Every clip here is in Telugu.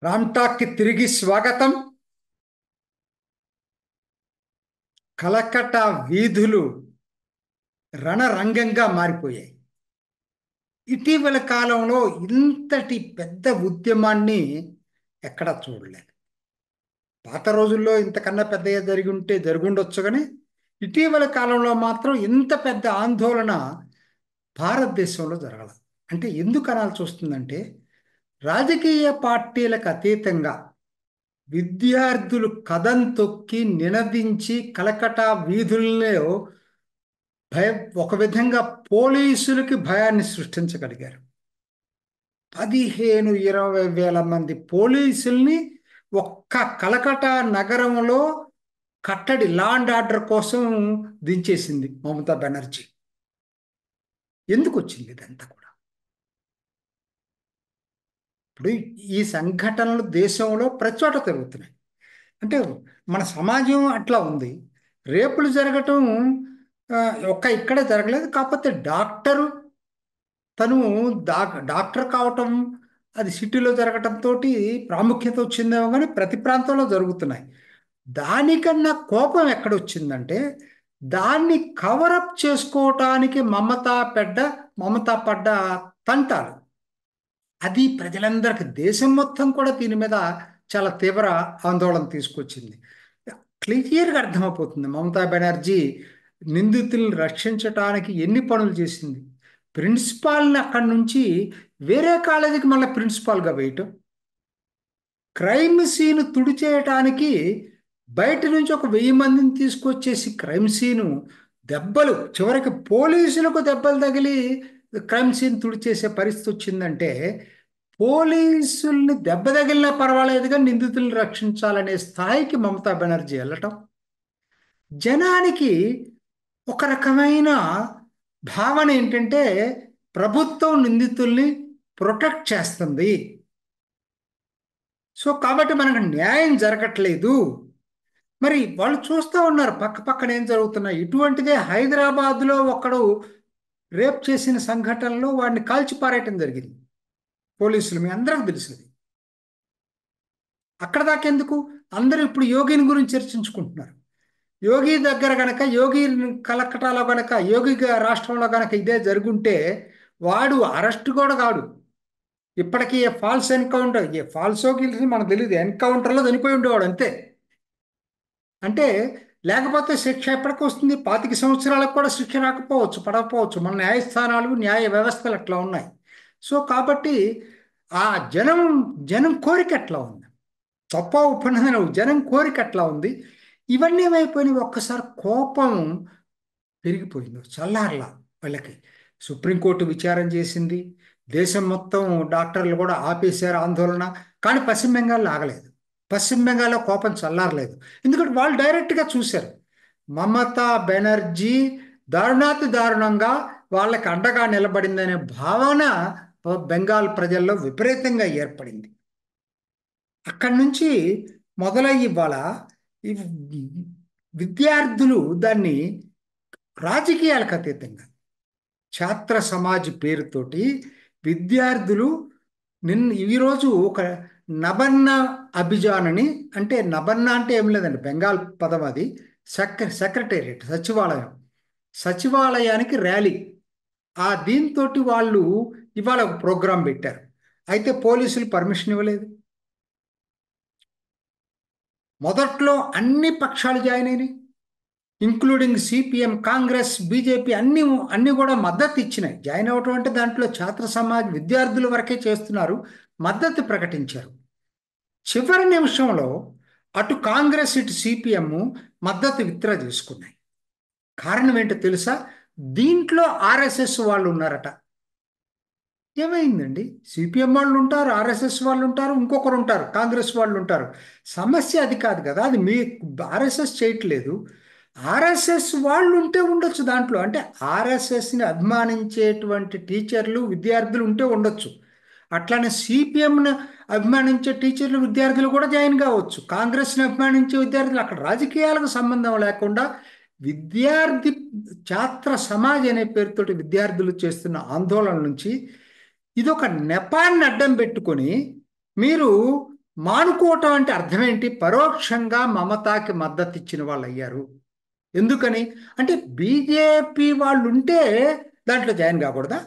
రామ్టాక్కి తిరిగి స్వాగతం. కలకట్టా వీధులు రణరంగంగా మారిపోయాయి. ఇటీవల కాలంలో ఇంతటి పెద్ద ఉద్యమాన్ని ఎక్కడా చూడలేదు. పాత రోజుల్లో ఇంతకన్నా పెద్దగా జరుగుండొచ్చు కానీ ఇటీవల కాలంలో మాత్రం ఇంత పెద్ద ఆందోళన భారతదేశంలో జరగల. అంటే ఎందుకు అనాల్సి వస్తుందంటే, రాజకీయ పార్టీలకు అతీతంగా విద్యార్థులు కదం తొక్కి నినదించి కలకటా వీధుల్లో భయం, ఒక విధంగా పోలీసులకి భయాన్ని సృష్టించగలిగారు. 15-20 వేల మంది పోలీసుల్ని ఒక్క కలకటా నగరంలో కట్టడి లా అండ్ ఆర్డర్ కోసం దించేసింది మమతా బెనర్జీ. ఎందుకు వచ్చింది ఇదంతా కూడా? ఇప్పుడు ఈ సంఘటనలు దేశంలో ప్రతి చోట జరుగుతున్నాయి. అంటే మన సమాజం అట్లా ఉంది. రేపులు జరగటం ఆ, ఒక్క ఇక్కడ జరగలేదు. కాకపోతే తను డాక్టర్ కావటం, అది సిటీలో జరగటంతో ప్రాముఖ్యత వచ్చిందేమో కానీ ప్రతి ప్రాంతంలో జరుగుతున్నాయి. దానికన్నా కోపం ఎక్కడొచ్చిందంటే, దాన్ని కవరప్ చేసుకోవటానికి మమత పడ్డ తంటాలు. అది ప్రజలందరికీ, దేశం మొత్తం కూడా దీని మీద చాలా తీవ్ర ఆందోళన తీసుకొచ్చింది. క్లియర్గా అర్థమైపోతుంది మమతా బెనర్జీ నిందితుల్ని రక్షించటానికి ఎన్ని పనులు చేసింది. ప్రిన్సిపాల్ని అక్కడి నుంచి వేరే కాలేజీకి మళ్ళీ ప్రిన్సిపాల్గా వేయటం, క్రైమ్ సీన్ తుడిచేయటానికి బయట నుంచి ఒక 1000 మందిని తీసుకొచ్చేసి క్రైమ్ సీను దెబ్బలు, చివరికి పోలీసులకు దెబ్బలు తగిలి క్రైమ్ సీన్ తుడిచేసే పరిస్థితి వచ్చిందంటే, పోలీసుల్ని దెబ్బ తగిలినా పర్వాలేదుగా నిందితుల్ని రక్షించాలనే స్థాయికి మమతా బెనర్జీ వెళ్ళటం, జనానికి ఒక రకమైన భావన ఏంటంటే ప్రభుత్వం నిందితుల్ని ప్రొటెక్ట్ చేస్తుంది, సో కాబట్టి మనకు న్యాయం జరగట్లేదు. మరి వాళ్ళు చూస్తూ ఉన్నారు పక్క పక్కన ఏం జరుగుతున్నాయి. ఇటువంటిదే హైదరాబాద్లో ఒకడు రేప్ చేసిన సంఘటనలో వాడిని కాల్చి పారేయటం జరిగింది పోలీసులు. మీ అందరికి తెలుసుది. అక్కడ దాకెందుకు, అందరూ ఇప్పుడు యోగిని గురించి చర్చించుకుంటున్నారు. యోగి దగ్గర గనక, యోగి కలకటాలో గనక, యోగి రాష్ట్రంలో గనక ఇదే జరుగుంటే వాడు అరెస్ట్ కూడా కాడు. ఇప్పటికీ ఫాల్స్ ఎన్కౌంటర్, ఏ ఫాల్సో గిల్స్ మనకు తెలియదు, ఎన్కౌంటర్లో చనిపోయి ఉండేవాడు అంతే. అంటే లేకపోతే శిక్ష ఎప్పటికి వస్తుంది? 25 సంవత్సరాలకు కూడా శిక్ష రాకపోవచ్చు, పడకపోవచ్చు. మన న్యాయస్థానాలు, న్యాయ వ్యవస్థలు అట్లా ఉన్నాయి. సో కాబట్టి ఆ జనం జనం కోరిక ఎట్లా ఉంది, తప్ప ఒప్పందం, జనం కోరిక ఎట్లా ఉంది. ఇవన్నీ ఏమైపోయినాయి, ఒక్కసారి కోపం పెరిగిపోయింది, చల్లారలా వాళ్ళకి. సుప్రీంకోర్టు విచారణ చేసింది, దేశం మొత్తం డాక్టర్లు కూడా ఆపేశారు ఆందోళన. కానీ పశ్చిమ బెంగాల్లో ఆగలేదు. పశ్చిమ బెంగాల్లో కోపం చల్లారలేదు. ఎందుకంటే వాళ్ళు డైరెక్ట్గా చూశారు, మమతా బెనర్జీ దారుణాతి దారుణంగా వాళ్ళకి అండగా నిలబడిందనే భావన బెంగాల్ ప్రజల్లో విపరీతంగా ఏర్పడింది. అక్కడి నుంచి మొదలయ్యి ఇవాళ ఈ విద్యార్థులు దాన్ని రాజకీయాలకు అతీతంగా ఛాత్ర సమాజ్ పేరుతోటి విద్యార్థులు ఈరోజు ఒక నబన్న అభిజాన్ అని, అంటే నబన్న అంటే ఏం లేదండి, బెంగాల్ పదం అది. సెక్రటేరియట్, సచివాలయానికి ర్యాలీ. దీంతో వాళ్ళు ఇవాళ ఒక ప్రోగ్రాం పెట్టారు. అయితే పోలీసులు పర్మిషన్ ఇవ్వలేదు. మొదట్లో అన్ని పక్షాలు జాయిన్ అయినాయి, ఇంక్లూడింగ్ సిపిఎం, కాంగ్రెస్, బీజేపీ అన్ని కూడా మద్దతు ఇచ్చినాయి. జాయిన్ అవటం అంటే దాంట్లో ఛాత్ర సమాజ్ విద్యార్థుల వరకే చేస్తున్నారు, మద్దతు ప్రకటించారు. చివరి నిమిషంలో అటు కాంగ్రెస్ ఇటు సిపిఎం మద్దతు విత్డ్రా చేసుకున్నాయి. కారణం ఏంటో తెలుసా? దీంట్లో ఆర్ఎస్ఎస్ వాళ్ళు ఉన్నారట. ఏమైందండి, సిపిఎం వాళ్ళు ఉంటారు, ఆర్ఎస్ఎస్ వాళ్ళు ఉంటారు, ఇంకొకరు ఉంటారు, కాంగ్రెస్ వాళ్ళు ఉంటారు. సమస్య అది కాదు కదా, అది మీ ఆర్ఎస్ఎస్ చేయట్లేదు. ఆర్ఎస్ఎస్ వాళ్ళు ఉంటే ఉండొచ్చు దాంట్లో, అంటే ఆర్ఎస్ఎస్ని అభిమానించేటువంటి టీచర్లు విద్యార్థులు ఉంటే ఉండొచ్చు. అట్లానే సిపిఎంను అభిమానించే టీచర్లు విద్యార్థులు కూడా జాయిన్ కావచ్చు. కాంగ్రెస్ని అభిమానించే విద్యార్థులు, అక్కడ రాజకీయాలకు సంబంధం లేకుండా విద్యార్థి ఛాత్ర సమాజ్ అనే పేరుతోటి విద్యార్థులు చేస్తున్న ఆందోళన నుంచి ఇదొక నెపాన్ని అడ్డం పెట్టుకొని మీరు మానుకోవటం అంటే అర్థం ఏంటి? పరోక్షంగా మమతాకి మద్దతు ఇచ్చిన వాళ్ళు అయ్యారు. ఎందుకని అంటే బీజేపీ వాళ్ళు ఉంటే దాంట్లో జాయిన్ కాకూడదా?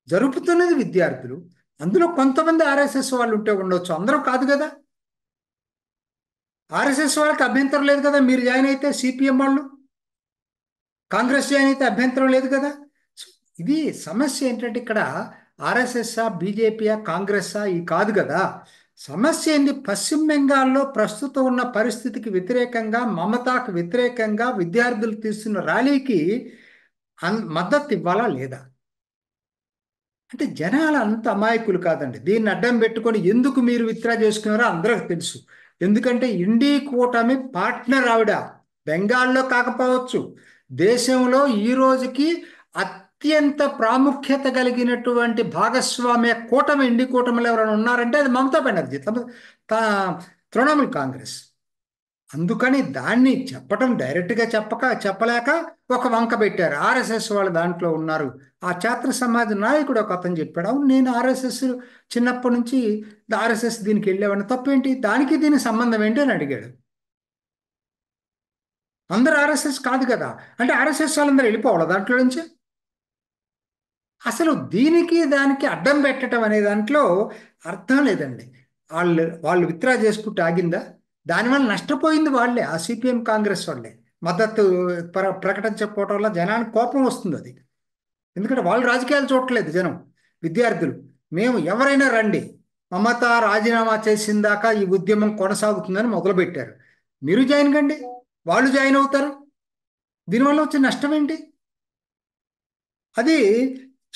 జరుపుతున్నది విద్యార్థులు, అందులో కొంతమంది ఆర్ఎస్ఎస్ వాళ్ళు ఉంటే ఉండొచ్చు, అందరూ కాదు కదా. ఆర్ఎస్ఎస్ వాళ్ళకి అభ్యంతరం లేదు కదా మీరు జాయిన్ అయితే, సిపిఎం వాళ్ళు కాంగ్రెస్ జాయిన్ అయితే అభ్యంతరం లేదు కదా. సో ఇది సమస్య ఏంటంటే ఇక్కడ ఆర్ఎస్ఎస్ఆ బీజేపీయా కాంగ్రెస్ఆ ఈ కాదు కదా. సమస్య ఏంది? పశ్చిమ బెంగాల్లో ప్రస్తుతం ఉన్న పరిస్థితికి వ్యతిరేకంగా, మమతాకు వ్యతిరేకంగా విద్యార్థులు తీస్తున్న ర్యాలీకి మద్దతు ఇవ్వాలా లేదా? అంటే జనాలు అంత అమాయకులు కాదండి. దీన్ని అడ్డం పెట్టుకొని ఎందుకు మీరు విత్డ్రా చేసుకున్నారో అందరికి తెలుసు. ఎందుకంటే ఇండీ కూటమి పార్ట్నర్ ఆవిడ. బెంగాల్లో కాకపోవచ్చు, దేశంలో ఈ రోజుకి అత్యంత ప్రాముఖ్యత కలిగినటువంటి భాగస్వామ్య కూటమి ఇండీ కూటమిలో ఎవరైనా ఉన్నారంటే అది మమతా బెనర్జీ, తృణమూల్ కాంగ్రెస్. అందుకని దాన్ని చెప్పటం డైరెక్ట్గా చెప్పలేక ఒక వంక పెట్టారు. ఆర్ఎస్ఎస్ వాళ్ళు దాంట్లో ఉన్నారు. ఆ ఛాత్ర సమాజ నాయకుడు ఒక అతను చెప్పాడు, అవును నేను ఆర్ఎస్ఎస్ చిన్నప్పటి నుంచి ఆర్ఎస్ఎస్ దీనికి వెళ్ళేవాడిని, తప్పేంటి దానికి దీనికి సంబంధం ఏంటి అని అడిగాడు. అందరూ ఆర్ఎస్ఎస్ కాదు కదా అంటే ఆర్ఎస్ఎస్ వాళ్ళందరూ వెళ్ళిపోవాలి దాంట్లో నుంచి. అసలు దీనికి దానికి అడ్డం పెట్టడం అనే దాంట్లో అర్థం లేదండి. వాళ్ళు విత్డ్రా చేసుకుంటూ ఆగిందా? దానివల్ల నష్టపోయింది వాళ్ళే, ఆ సిపిఎం కాంగ్రెస్ వాళ్ళే. మద్దతు ప్రకటించకపోవడం వల్ల జనానికి కోపం వస్తుంది అది. ఎందుకంటే వాళ్ళు రాజకీయాలు చూడట్లేదు జనం, విద్యార్థులు. మేము ఎవరైనా రండి, మమత రాజీనామా చేసిన దాకా ఈ ఉద్యమం కొనసాగుతుందని మొదలుపెట్టారు. మీరు జాయిన్ కండి, వాళ్ళు జాయిన్ అవుతారు. దీనివల్ల వచ్చే నష్టం ఏంటి? అది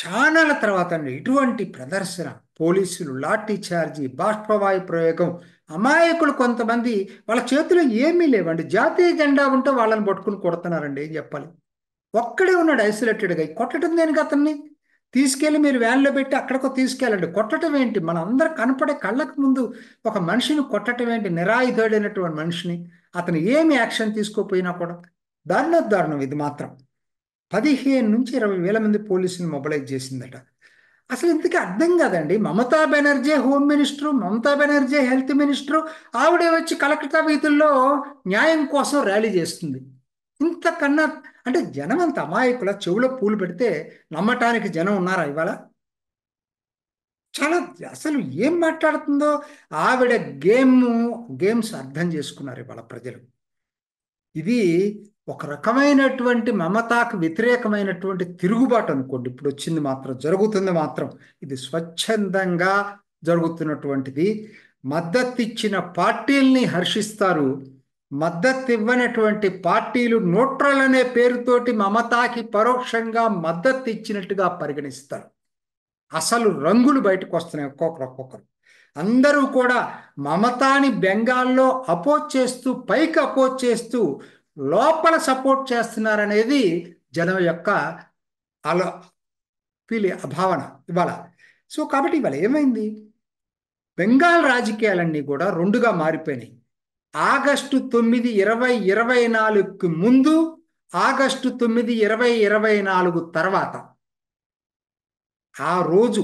చానాల తర్వాత అండి ఇటువంటి ప్రదర్శన, పోలీసులు లాఠీ చార్జీ, బాష్పవాయు ప్రయోగం, అమాయకులు కొంతమంది వాళ్ళ చేతిలో ఏమీ లేవండి. జాతీయ జెండా ఉంటే వాళ్ళని పట్టుకుని కొడుతున్నారండి, ఏం చెప్పాలి. ఒక్కడే ఉన్నాడు ఐసోలేటెడ్గా, కొట్టడం దేనికి అతన్ని? తీసుకెళ్ళి మీరు వ్యాన్లో పెట్టి అక్కడికో తీసుకెళ్ళండి. కొట్టడం ఏంటి? మన అందరు కనపడే కళ్ళకు ముందు ఒక మనిషిని కొట్టడం ఏంటి? నిరాయుధుడైనటువంటి మనిషిని అతను ఏమి యాక్షన్ తీసుకోపోయినా కూడా దారుణం ఇది మాత్రం. 15 నుంచి 20 వేల మంది పోలీసులు మొబిలైజ్ చేసిందట. అసలు ఇంతకీ అర్థం కాదండి. Mamata Banerjee home minister, Mamata Banerjee health minister, ఆవిడే వచ్చి కలకత్తా వీధుల్లో న్యాయం కోసం ర్యాలీ చేస్తుంది. ఇంతకన్నా అంటే జనం అంత అమాయకుల, చెవులో పూలు పెడితే నమ్మటానికి జనం ఉన్నారా ఇవాళ? చాలా అసలు ఏం మాట్లాడుతుందో ఆవిడ గేమ్స్ అర్థం చేసుకున్నారు ఇవాళ ప్రజలు. ఇది ఒక రకమైనటువంటి మమతాకు వ్యతిరేకమైనటువంటి తిరుగుబాటు అనుకోండి. ఇప్పుడు వచ్చింది మాత్రం, జరుగుతుంది మాత్రం ఇది స్వచ్ఛందంగా జరుగుతున్నటువంటిది. మద్దతు ఇచ్చిన పార్టీల్ని హర్షిస్తారు, మద్దతు ఇవ్వనటువంటి పార్టీలు న్యూట్రల్ అనే పేరుతోటి మమతాకి పరోక్షంగా మద్దతు ఇచ్చినట్టుగా పరిగణిస్తారు. అసలు రంగులు బయటకు వస్తున్నాయి ఒక్కొక్కరు. అందరూ కూడా మమతాని బెంగాల్లో అపోజ్ చేస్తూ, పైకి అపోజ్ చేస్తూ, లోపల సపోర్ట్ చేస్తున్నారనేది జనం యొక్క అలా భావన ఇవాళ. సో కాబట్టి ఇవాళ ఏమైంది? బెంగాల్ రాజకీయాలన్నీ కూడా రెండుగా మారిపోయినాయి. ఆగస్టు 9, 2024కి ముందు, ఆగస్టు 9, 2024 తర్వాత. ఆ రోజు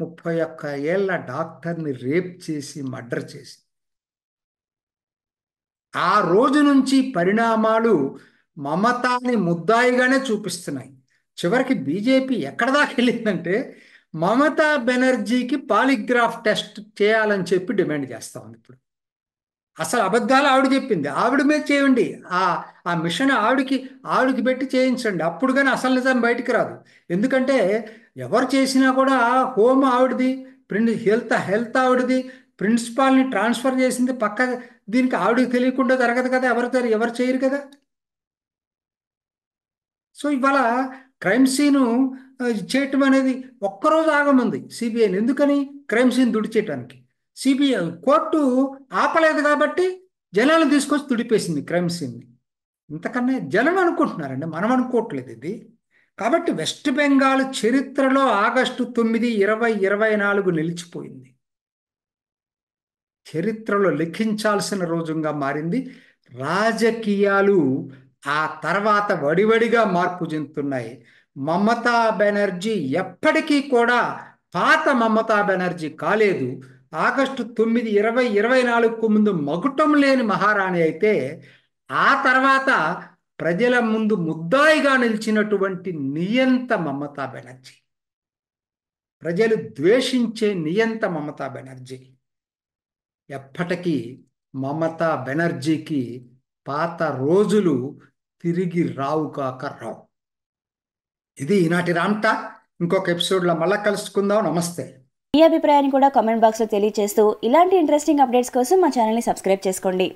31 ఏళ్ల డాక్టర్ని రేప్ చేసి మర్డర్ చేసి, ఆ రోజు నుంచి పరిణామాలు మమతాని ముద్దాయిగానే చూపిస్తున్నాయి. చివరికి బీజేపీ ఎక్కడ దాకా వెళ్ళిందంటే మమతా బెనర్జీకి పాలిగ్రాఫ్ టెస్ట్ చేయాలని చెప్పి డిమాండ్ చేస్తా ఉంది ఇప్పుడు. అసలు అబద్ధాలు ఆవిడ చెప్పింది, ఆవిడ మీద చేయండి, ఆ మిషన్ ఆవిడికి పెట్టి చేయించండి, అప్పుడు కానీ అసలు నిజం బయటికి రాదు. ఎందుకంటే ఎవరు చేసినా కూడా హోమ్ ఆవిడది, హెల్త్ ఆవిడది, ప్రిన్సిపాల్ని ట్రాన్స్ఫర్ చేసింది పక్క, దీనికి ఆవిడకి తెలియకుండా జరగదు కదా, ఎవరు చేయరు కదా. సో ఇవాళ క్రైమ్ సీను చేయటం అనేది ఒక్కరోజు ఆగముంది సిబిఐని. ఎందుకని? క్రైమ్ సీన్ తుడిచేయటానికి. సిబిఐ కోర్టు ఆపలేదు కాబట్టి జనాలను తీసుకొచ్చి తుడిపేసింది క్రైమ్ సీన్ని. ఇంతకన్నా జనం అనుకుంటున్నారండి, మనం అనుకోవట్లేదు ఇది. కాబట్టి వెస్ట్ బెంగాల్ చరిత్రలో ఆగస్టు 9, 2024 నిలిచిపోయింది. చరిత్రలో లిఖించాల్సిన రోజుగా మారింది. రాజకీయాలు ఆ తర్వాత వడివడిగా మార్పు చెందుతున్నాయి. మమతా బెనర్జీ ఎప్పటికీ కూడా పాత మమతా బెనర్జీ కాలేదు. ఆగస్టు 9, 2024కు ముందు మకుటం లేని మహారాణి అయితే, ఆ తర్వాత ప్రజల ముందు ముద్దాయిగా నిలిచినటువంటి నియంత మమతా బెనర్జీ, ప్రజలు ద్వేషించే నియంత మమతా బెనర్జీ. ఎప్పటికీ మమతా బెనర్జీకి పాత రోజులు తిరిగి రావు కాక రావు. ఇది ఈనాటి రామ్టా. ఇంకొక ఎపిసోడ్లో మళ్ళా కలుసుకుందాం. నమస్తే. మీ అభిప్రాయాన్ని కూడా కామెంట్ బాక్స్లో తెలియజేస్తూ ఇలాంటి ఇంట్రెస్టింగ్ అప్డేట్స్ కోసం మా ఛానల్ని సబ్స్క్రైబ్ చేసుకోండి.